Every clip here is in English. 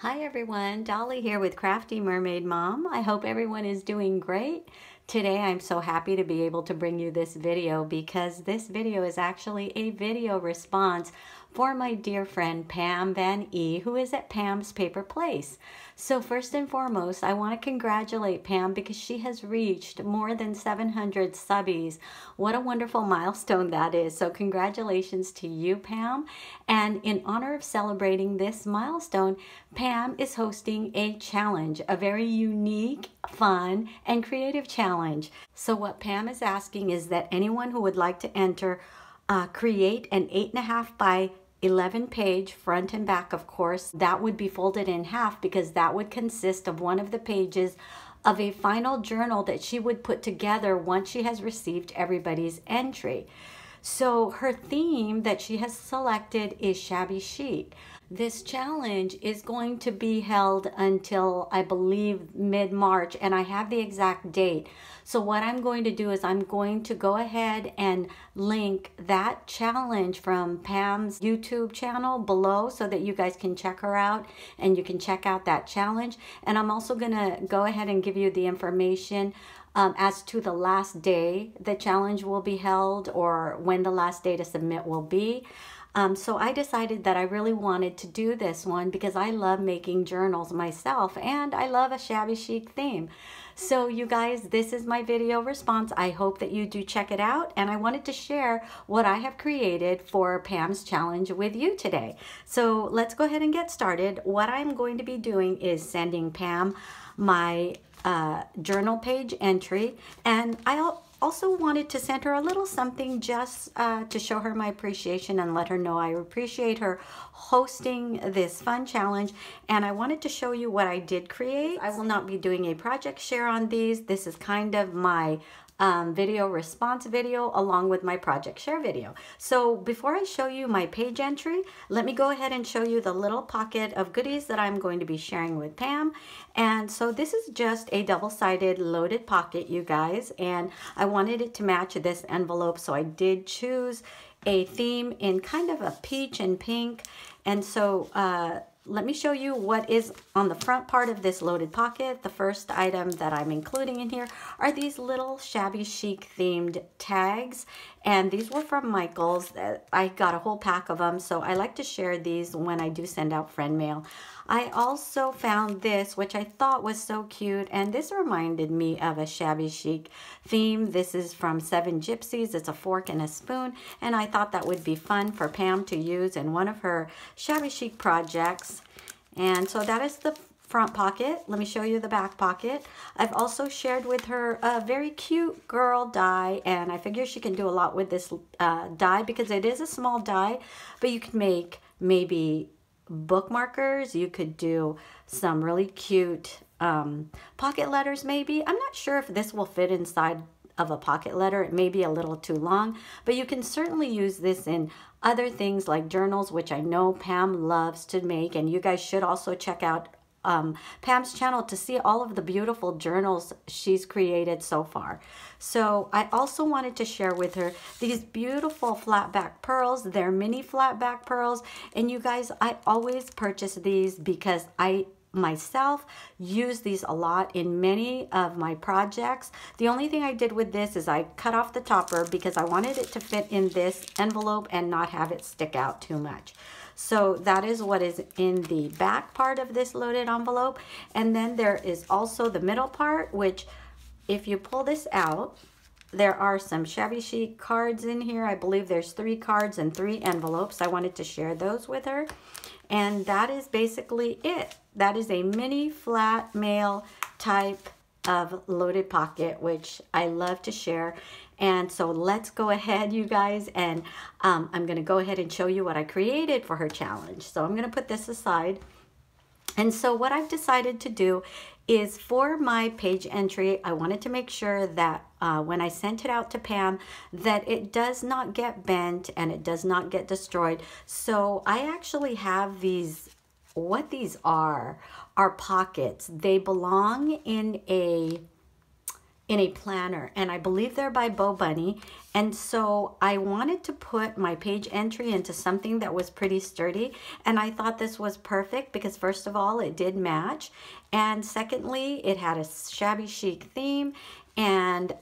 Hi everyone, Dolly here with Crafty Mermaid Mom. I hope everyone is doing great. Today I'm so happy to be able to bring you this video because this video is actually a video response for my dear friend Pam Van E, who is at Pam's Paper Place. So first and foremost, I want to congratulate Pam because she has reached more than 700 subbies. What a wonderful milestone that is. So congratulations to you, Pam. And in honor of celebrating this milestone, Pam is hosting a challenge, a very unique, fun, and creative challenge. So what Pam is asking is that anyone who would like to enter create an 8.5 by 11 page front and back, of course, that would be folded in half because that would consist of one of the pages of a final journal that she would put together once she has received everybody's entry. So her theme that she has selected is shabby chic. This challenge is going to be held until I believe mid-March, and I have the exact date. So what I'm going to do is I'm going to go ahead and link that challenge from Pam's YouTube channel below so that you guys can check her out and you can check out that challenge. And I'm also going to go ahead and give you the information as to the last day the challenge will be held or when the last day to submit will be. So I decided that I really wanted to do this one because I love making journals myself and I love a shabby chic theme. So you guys, this is my video response. I hope that you do check it out, and I wanted to share what I have created for Pam's challenge with you today. So let's go ahead and get started. What I'm going to be doing is sending Pam my journal page entry, and I also wanted to send her a little something just to show her my appreciation and let her know I appreciate her hosting this fun challenge. And I wanted to show you what I did create. I will not be doing a project share on these. This is kind of my video response video along with my project share video. So before I show you my page entry, let me go ahead and show you the little pocket of goodies that I'm going to be sharing with Pam. And so this is just a double-sided loaded pocket, you guys, and I wanted it to match this envelope, so I did choose a theme in kind of a peach and pink. And so let me show you what is on the front part of this loaded pocket. The first item that I'm including in here are these little shabby chic themed tags, and these were from Michaels. I got a whole pack of them, so I like to share these when I do send out friend mail. I also found this, which I thought was so cute, and this reminded me of a shabby chic theme. This is from Seven Gypsies. It's a fork and a spoon, and I thought that would be fun for Pam to use in one of her shabby chic projects. And so that is the front pocket. Let me show you the back pocket. I've also shared with her a very cute girl die, and I figure she can do a lot with this die because it is a small die, but you can make maybe bookmarkers. You could do some really cute pocket letters maybe. I'm not sure if this will fit inside of a pocket letter. It may be a little too long, but you can certainly use this in other things like journals, which I know Pam loves to make, and you guys should also check out Pam's channel to see all of the beautiful journals she's created so far. So I also wanted to share with her these beautiful flat back pearls. They're mini flat back pearls, and you guys, I always purchase these because I myself use these a lot in many of my projects. The only thing I did with this is I cut off the topper because I wanted it to fit in this envelope and not have it stick out too much. So that is what is in the back part of this loaded envelope. And then there is also the middle part, which if you pull this out, there are some shabby chic cards in here. I believe there's 3 cards and 3 envelopes. I wanted to share those with her. And that is basically it. That is a mini flat mail type of loaded pocket, which I love to share. And so let's go ahead, you guys, and I'm going to go ahead and show you what I created for her challenge. So I'm going to put this aside. And so what I've decided to do is for my page entry, I wanted to make sure that when I sent it out to Pam, that it does not get bent and it does not get destroyed. So I actually have these, what these are pockets. They belong in a in a planner, and I believe they're by Bo Bunny. And so I wanted to put my page entry into something that was pretty sturdy, and I thought this was perfect because first of all, it did match, and secondly, it had a shabby chic theme, and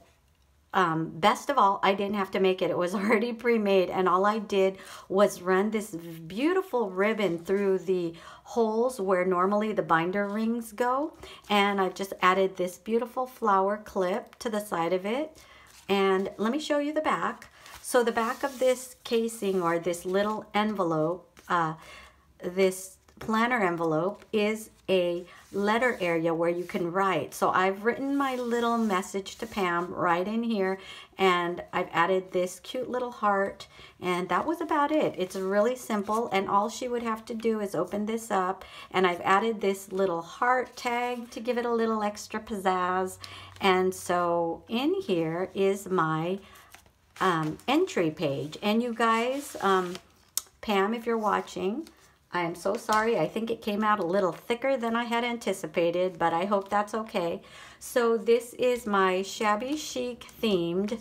best of all, I didn't have to make it. It was already pre-made, and all I did was run this beautiful ribbon through the holes where normally the binder rings go, and I've just added this beautiful flower clip to the side of it. And let me show you the back. So the back of this casing, or this little envelope, this planner envelope, is a letter area where you can write. So I've written my little message to Pam right in here, and I've added this cute little heart, and that was about it. It's really simple, and all she would have to do is open this up, and I've added this little heart tag to give it a little extra pizzazz. And so in here is my entry page. And you guys, Pam, if you're watching, I am so sorry. I think it came out a little thicker than I had anticipated, but I hope that's okay. So this is my shabby chic themed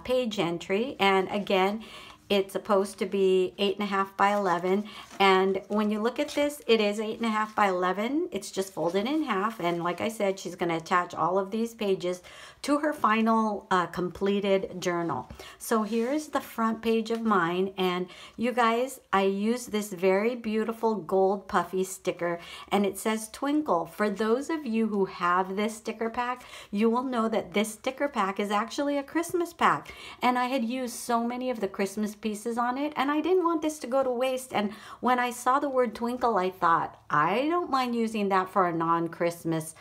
page entry, and again, it's supposed to be 8.5 by 11, and when you look at this, it is 8.5 by 11. It's just folded in half, and like I said, she's going to attach all of these pages to her final completed journal. So here's the front page of mine, and you guys, I use this very beautiful gold puffy sticker, and it says Twinkle. For those of you who have this sticker pack, you will know that this sticker pack is actually a Christmas pack, and I had used so many of the Christmas pieces on it, and I didn't want this to go to waste. And when I saw the word Twinkle, I thought, I don't mind using that for a non-Christmas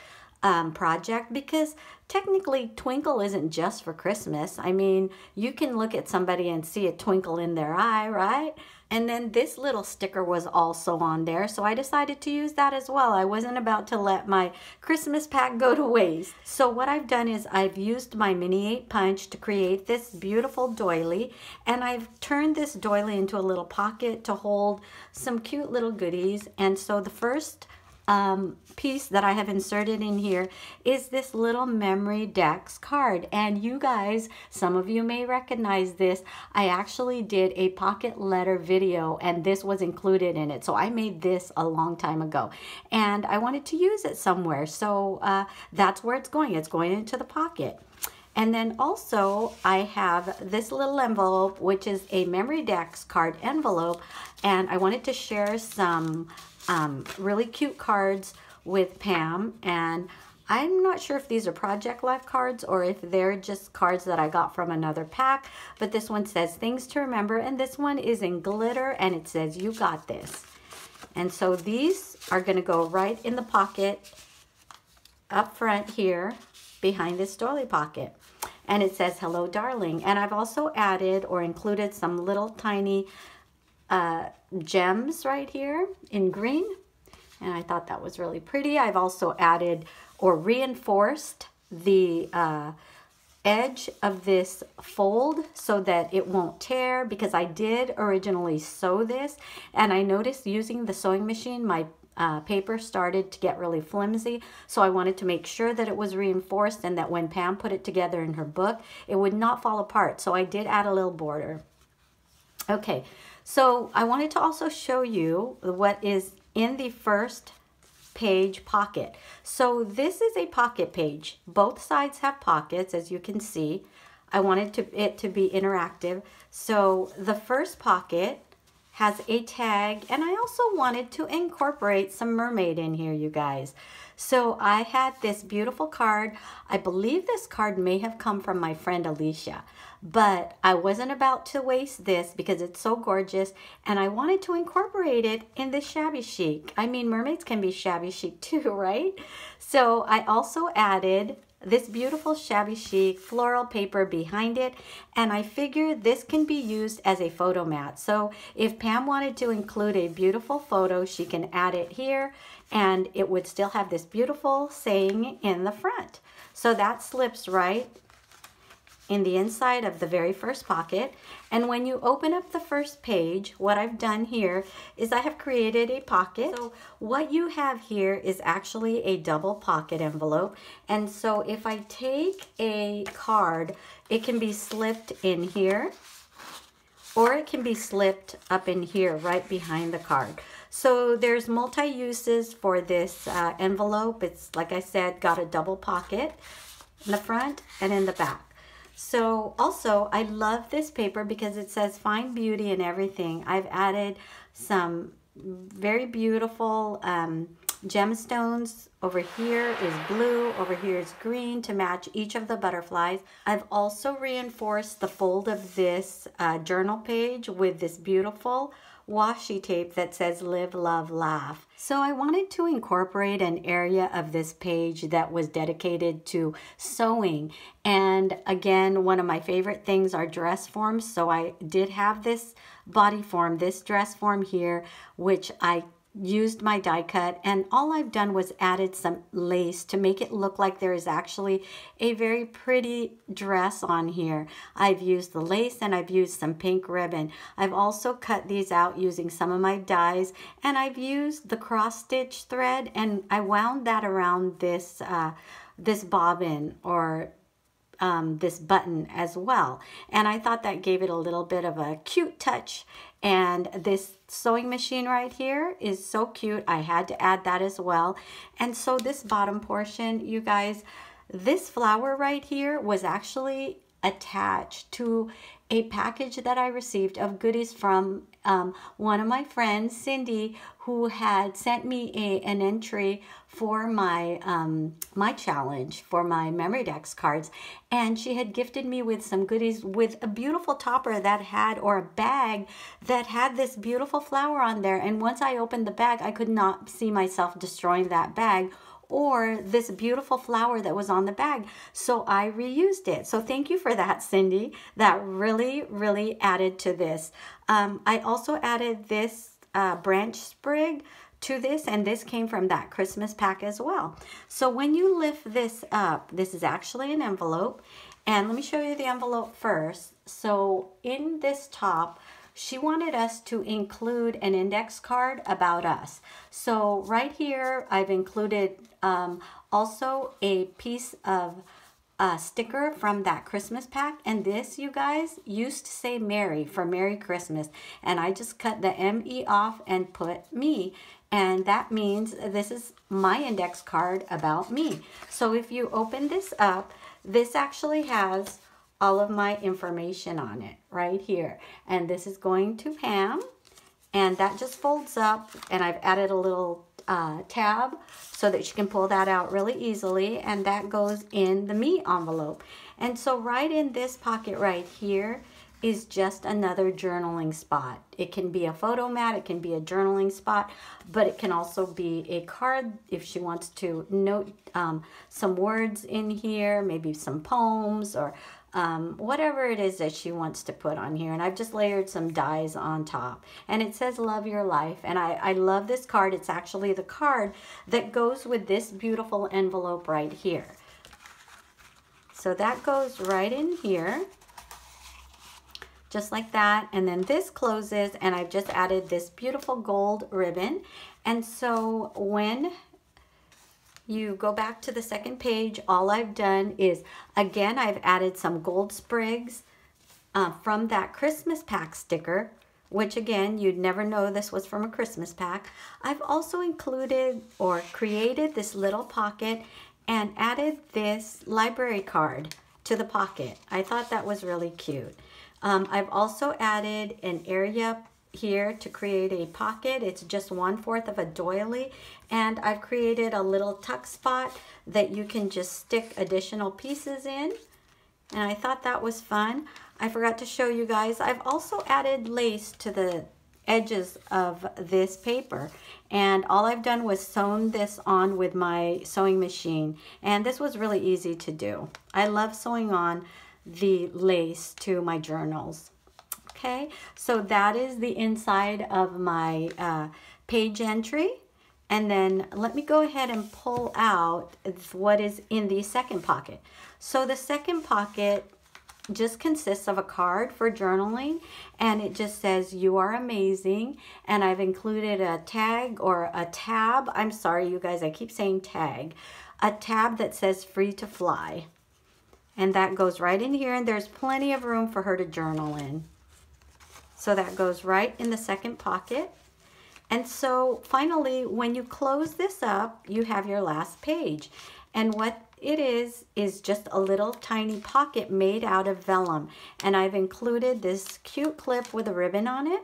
project, because technically twinkle isn't just for Christmas. I mean, you can look at somebody and see a twinkle in their eye, right? And then this little sticker was also on there, so I decided to use that as well. I wasn't about to let my Christmas pack go to waste. So what I've done is I've used my Mini 8 punch to create this beautiful doily, and I've turned this doily into a little pocket to hold some cute little goodies. And so the first piece that I have inserted in here is this little Memory Decks card. And you guys, some of you may recognize this. I actually did a pocket letter video, and this was included in it. So I made this a long time ago, and I wanted to use it somewhere. So that's where it's going. It's going into the pocket. And then also I have this little envelope, which is a Memory Decks card envelope, and I wanted to share some really cute cards with Pam, and I'm not sure if these are Project Life cards or if they're just cards that I got from another pack, but this one says Things to Remember, and this one is in glitter, and it says You Got This. And so these are going to go right in the pocket up front here behind this doily pocket, and it says Hello Darling. And I've also added or included some little tiny gems right here in green, and I thought that was really pretty. I've also added or reinforced the edge of this fold so that it won't tear, because I did originally sew this, and I noticed using the sewing machine my paper started to get really flimsy, so I wanted to make sure that it was reinforced and that when Pam put it together in her book, it would not fall apart. So I did add a little border. Okay, so I wanted to also show you what is in the first page pocket. So this is a pocket page. Both sides have pockets, as you can see. I wanted it to be interactive. So the first pocket has a tag, and I also wanted to incorporate some mermaid in here, you guys. So I had this beautiful card. I believe this card may have come from my friend Alicia, but I wasn't about to waste this because it's so gorgeous, and I wanted to incorporate it in this shabby chic. I mean, mermaids can be shabby chic too, right? So I also added this beautiful shabby chic floral paper behind it, and I figured this can be used as a photo mat. So if Pam wanted to include a beautiful photo, she can add it here, and it would still have this beautiful saying in the front. So that slips right in the inside of the very first pocket. And when you open up the first page, what I've done here is I have created a pocket. So what you have here is actually a double pocket envelope. And so if I take a card, it can be slipped in here, or it can be slipped up in here right behind the card. So there's multi-uses for this envelope. It's, like I said, got a double pocket in the front and in the back. So also, I love this paper because it says find beauty in everything. I've added some very beautiful gemstones. Over here is blue, over here is green to match each of the butterflies. I've also reinforced the fold of this journal page with this beautiful washi tape that says live, love, laugh. So I wanted to incorporate an area of this page that was dedicated to sewing. And again, one of my favorite things are dress forms. So I did have this body form, this dress form here, which I used my die cut, and all I've done was added some lace to make it look like there is actually a very pretty dress on here. I've used the lace and I've used some pink ribbon. I've also cut these out using some of my dies, and I've used the cross stitch thread, and I wound that around this this bobbin or this button as well. And I thought that gave it a little bit of a cute touch. And this sewing machine right here is so cute. I had to add that as well. And so this bottom portion, you guys, this flower right here was actually attached to a package that I received of goodies from one of my friends, Cindy, who had sent me an entry for my my challenge for my Memory Decks cards, and she had gifted me with some goodies with a beautiful topper that had, or a bag that had this beautiful flower on there. And once I opened the bag, I could not see myself destroying that bag or this beautiful flower that was on the bag. So I reused it. So thank you for that, Cindy. That really, really added to this. I also added this branch sprig to this, and this came from that Christmas pack as well. So when you lift this up, this is actually an envelope. And let me show you the envelope first. So in this top, she wanted us to include an index card about us. So right here, I've included also a piece of sticker from that Christmas pack. And this, you guys, used to say Merry for Merry Christmas. And I just cut the M-E off and put me. And that means this is my index card about me. So if you open this up, this actually has all of my information on it right here. And this is going to Pam, and that just folds up, and I've added a little tab so that you can pull that out really easily, and that goes in the me envelope. And so right in this pocket right here is just another journaling spot. It can be a photo mat, it can be a journaling spot, but it can also be a card if she wants to note some words in here, maybe some poems or whatever it is that she wants to put on here. And I've just layered some dies on top, and it says love your life. And I love this card. It's actually the card that goes with this beautiful envelope right here. So that goes right in here, just like that. And then this closes, and I've just added this beautiful gold ribbon. And so when you go back to the second page, all I've done is, again, I've added some gold sprigs from that Christmas pack sticker, which again, you'd never know this was from a Christmas pack. I've also included or created this little pocket and added this library card to the pocket. I thought that was really cute. I've also added an area here to create a pocket. It's just 1/4 of a doily, and I've created a little tuck spot that you can just stick additional pieces in, and I thought that was fun. I forgot to show you guys, I've also added lace to the edges of this paper, and all I've done was sewn this on with my sewing machine, and this was really easy to do. I love sewing on the lace to my journals. Okay, so that is the inside of my page entry. And then let me go ahead and pull out what is in the second pocket. So the second pocket, just consists of a card for journaling, and it just says you are amazing, and I've included a tag or a tab. I'm sorry you guys, I keep saying tag. A tab that says free to fly, and that goes right in here, and there's plenty of room for her to journal in. So that goes right in the second pocket. And so finally, when you close this up, you have your last page. And what it is just a little tiny pocket made out of vellum. And I've included this cute clip with a ribbon on it.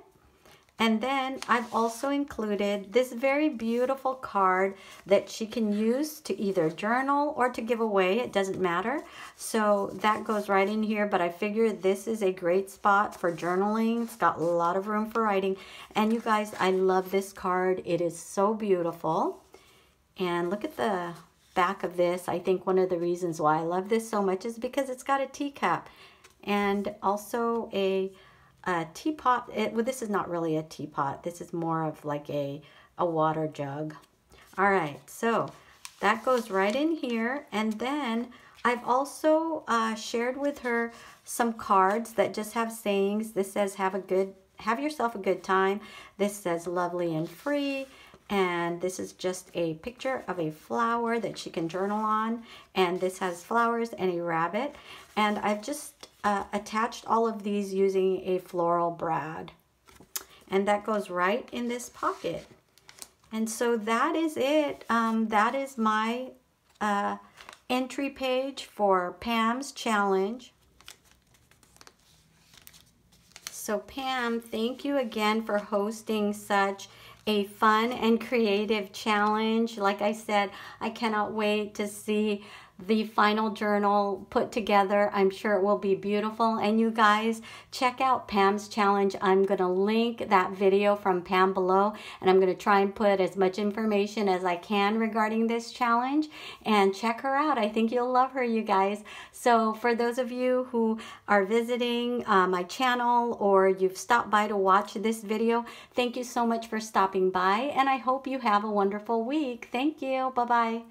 And then I've also included this very beautiful card that she can use to either journal or to give away. It doesn't matter. So that goes right in here, but I figure this is a great spot for journaling. It's got a lot of room for writing. And you guys, I love this card. It is so beautiful. And look at the back of this. I think one of the reasons why I love this so much is because it's got a teacup and also a teapot. Well, this is not really a teapot. This is more of like a water jug. All right, so that goes right in here. And then I've also shared with her some cards that just have sayings. This says have yourself a good time. This says lovely and free. And this is just a picture of a flower that she can journal on. And this has flowers and a rabbit. And I've just attached all of these using a floral brad. And that goes right in this pocket. And so that is it. That is my entry page for Pam's challenge. So Pam, thank you again for hosting such a fun and creative challenge. Like I said, I cannot wait to see the final journal put together. I'm sure it will be beautiful. And you guys, check out Pam's challenge. I'm going to link that video from Pam below, and I'm going to try and put as much information as I can regarding this challenge. And check her out. I think you'll love her, you guys. So for those of you who are visiting my channel, or you've stopped by to watch this video, thank you so much for stopping by, and I hope you have a wonderful week. Thank you. Bye-bye.